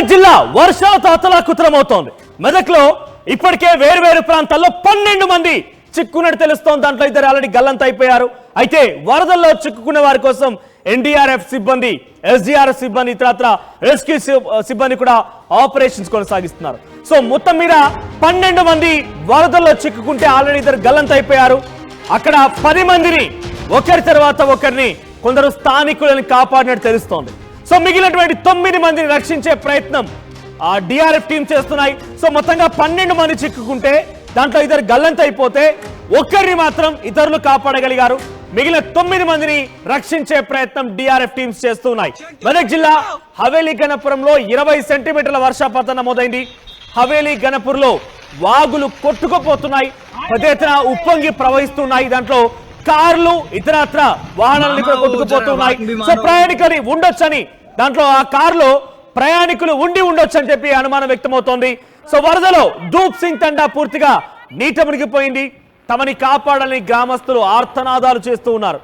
మెదక్ జిల్లా వర్షాలతో అతలాకుతలమవుతోంది. మెదక్లో ఇప్పటికే వేరు ప్రాంతాల్లో 12 మంది చిక్కుకున్నట్టు తెలుస్తోంది. దాంట్లో ఇద్దరు ఆల్రెడీ గల్లంత అయిపోయారు. అయితే వరదల్లో చిక్కుకున్న వారి కోసం ఎన్డీఆర్ఎఫ్ సిబ్బంది, ఎస్డీఆర్ఎఫ్ సిబ్బంది, ఇతరత్ర రెస్క్యూ సిబ్బంది కూడా ఆపరేషన్స్ కొనసాగిస్తున్నారు. సో మొత్తం మీద 12 మంది వరదల్లో చిక్కుకుంటే ఆల్రెడీ ఇద్దరు గల్లంత అయిపోయారు. అక్కడ 10 మందిని ఒకరి తర్వాత ఒకరిని కొందరు స్థానికులను కాపాడినట్టు తెలుస్తోంది. సో మిగిలినటువంటి 9 మందిని రక్షించే ప్రయత్నం ఆ డిఆర్ఎఫ్ టీం చేస్తున్నాయి. సో మొత్తంగా 12 మంది చిక్కుకుంటే దాంట్లో ఇద్దరు గల్లంత అయిపోతే ఒక్కరిని మాత్రం ఇతరులు కాపాడగలిగారు. మిగిలిన 9 మందిని రక్షించే ప్రయత్నం డిఆర్ఎఫ్ టీమ్స్ చేస్తున్నాయి. మెదక్ జిల్లా హవేలీ గణపురంలో 20 సెంటీమీటర్ల వర్షపాతం నమోదైంది. హవేలీ గణపూర్లో వాగులు కొట్టుకుపోతున్నాయి, పెద్ద ఎత్తున ఉప్పొంగి ప్రవహిస్తున్నాయి. దాంట్లో కార్లు ఇతరత్ర వాహనాలు కూడా కొట్టుకుపోతున్నాయి. సో ప్రయాణికులు ఉండొచ్చని, దాంట్లో ఆ కారులో ప్రయాణికులు ఉండొచ్చు అని చెప్పి అనుమానం వ్యక్తమవుతోంది. సో వరదలో ధూప్ సింగ్ తండా పూర్తిగా నీట మునిగిపోయింది. తమని కాపాడాలని గ్రామస్తులు ఆర్తనాదాలు చేస్తూ ఉన్నారు.